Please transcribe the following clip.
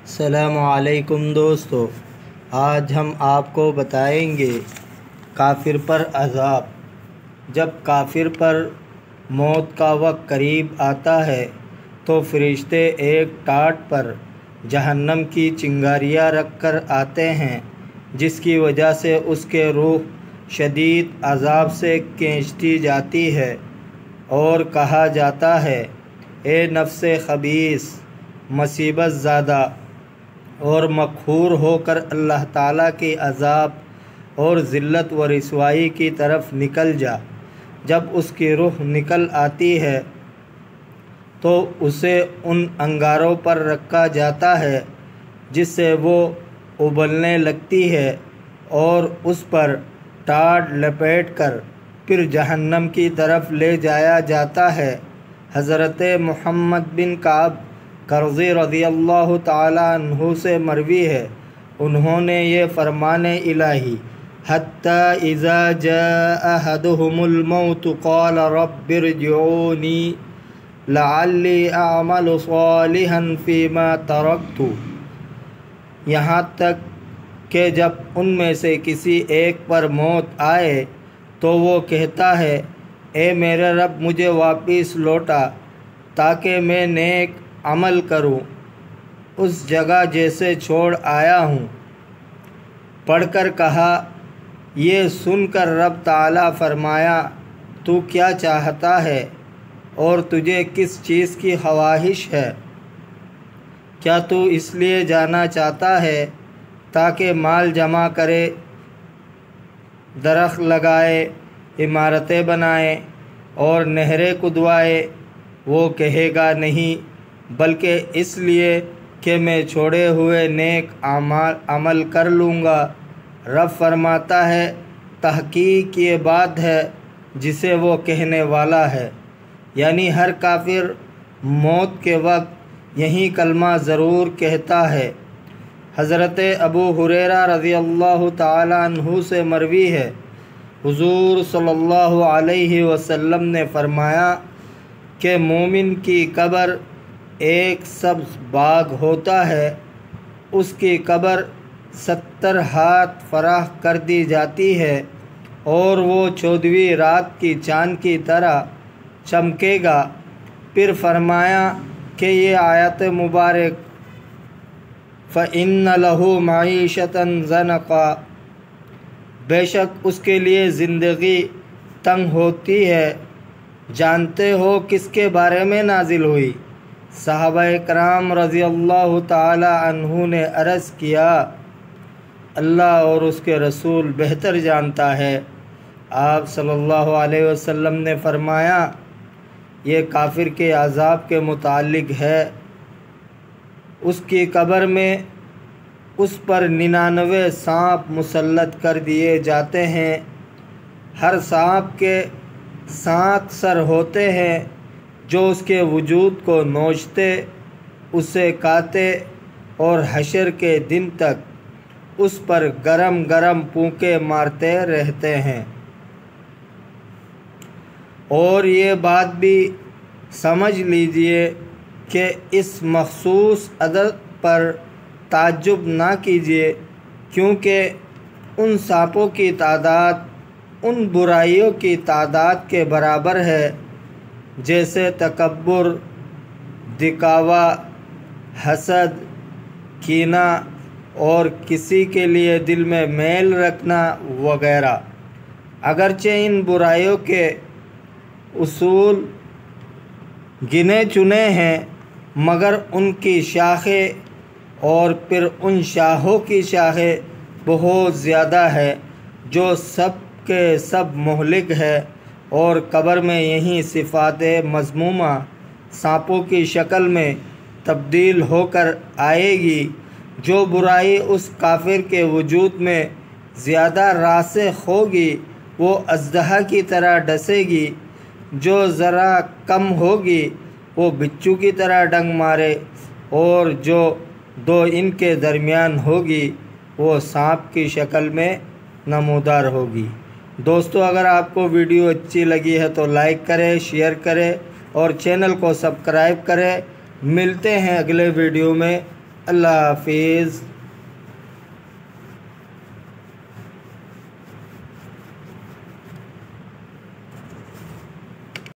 السلام علیکم دوستو، آج ہم آپ کو بتائیں گے کافر پر عذاب۔ جب کافر پر موت کا وقت قریب آتا ہے تو فرشتے ایک ٹاٹ پر جہنم کی چنگاریاں رکھ کر آتے ہیں، جس کی وجہ سے اس کے روح شدید عذاب سے کھینچی جاتی ہے اور کہا جاتا ہے، اے نفس خبیث، مصیبت زادہ اور مقہور ہو کر اللہ تعالیٰ کے عذاب اور ذلت و رسوائی کی طرف نکل جا۔ جب اس کی روح نکل آتی ہے تو اسے ان انگاروں پر رکھا جاتا ہے جس سے وہ ابلنے لگتی ہے اور اس پر ٹاٹ لپیٹ کر پھر جہنم کی طرف لے جایا جاتا ہے۔ حضرت محمد بن کعب قرظی رضی اللہ تعالیٰ عنہ سے مروی ہے، انہوں نے یہ فرمان الہی حتی اذا جاء احدهم الموت قال رب ارجعونی لعلی اعمل صالحا فیما ترکت، یہاں تک کہ جب ان میں سے کسی ایک پر موت آئے تو وہ کہتا ہے، اے میرے رب مجھے واپس لوٹا تاکہ میں نیک عمل کروں اس جگہ جیسے چھوڑ آیا ہوں۔ پڑھ کر کہا، یہ سن کر رب تعالیٰ فرمایا، تو کیا چاہتا ہے اور تجھے کس چیز کی خواہش ہے؟ کیا تو اس لیے جانا چاہتا ہے تاکہ مال جمع کرے، درخت لگائے، عمارتیں بنائے اور نہریں کھدوائے؟ وہ کہے گا نہیں، بلکہ اس لیے کہ میں چھوڑے ہوئے نیک عمل کر لوں گا۔ رب فرماتا ہے، تحقیق یہ بات ہے جسے وہ کہنے والا ہے، یعنی ہر کافر موت کے وقت یہی کلمہ ضرور کہتا ہے۔ حضرت ابو ہریرہ رضی اللہ تعالیٰ عنہ سے مروی ہے، حضور صلی اللہ علیہ وسلم نے فرمایا کہ مومن کی قبر ایک سبز باغ ہوتا ہے، اس کی قبر 70 ہاتھ فراخ کر دی جاتی ہے اور وہ 14ویں رات کی چاند کی طرح چمکے گا۔ پھر فرمایا کہ یہ آیت مبارک فَإِنَّ لَهُ مَعِيشَةً ضَنْكَا، بے شک اس کے لیے زندگی تنگ ہوتی ہے۔ جانتے ہو کس کے بارے میں نازل ہوئی؟ صحابہ کرام رضی اللہ تعالی عنہ نے عرض کیا، اللہ اور اس کے رسول بہتر جانتا ہے۔ آپ صلی اللہ علیہ وسلم نے فرمایا، یہ کافر کے عذاب کے متعلق ہے۔ اس کی قبر میں اس پر 99 سانپ مسلط کر دیے جاتے ہیں، ہر سانپ کے 7 سر ہوتے ہیں جو اس کے وجود کو نوچتے، اسے کاتے اور حشر کے دن تک اس پر گرم گرم پھونکے مارتے رہتے ہیں۔ اور یہ بات بھی سمجھ لیجئے کہ اس مخصوص عدد پر تعجب نہ کیجئے، کیونکہ ان سانپوں کی تعداد ان برائیوں کی تعداد کے برابر ہے، جیسے تکبر، دکھاوا، حسد، کینہ اور کسی کے لیے دل میں میل رکھنا وغیرہ۔ اگرچہ ان برائیوں کے اصول گنے چنے ہیں، مگر ان کی شاخیں اور پھر ان شاخوں کی شاخیں بہت زیادہ ہے جو سب کے سب مہلک ہے، اور قبر میں یہی صفات مذمومہ سانپوں کی شکل میں تبدیل ہو کر آئے گی۔ جو برائی اس کافر کے وجود میں زیادہ راسخ ہوگی وہ اژدہا کی طرح ڈسے گی، جو ذرا کم ہوگی وہ بچھو کی طرح ڈنگ مارے، اور جو 2 ان کے درمیان ہوگی وہ سانپ کی شکل میں نمودار ہوگی۔ دوستو، اگر آپ کو ویڈیو اچھی لگی ہے تو لائک کریں، شیئر کریں اور چینل کو سبسکرائب کریں۔ ملتے ہیں اگلے ویڈیو میں۔ اللہ حافظ۔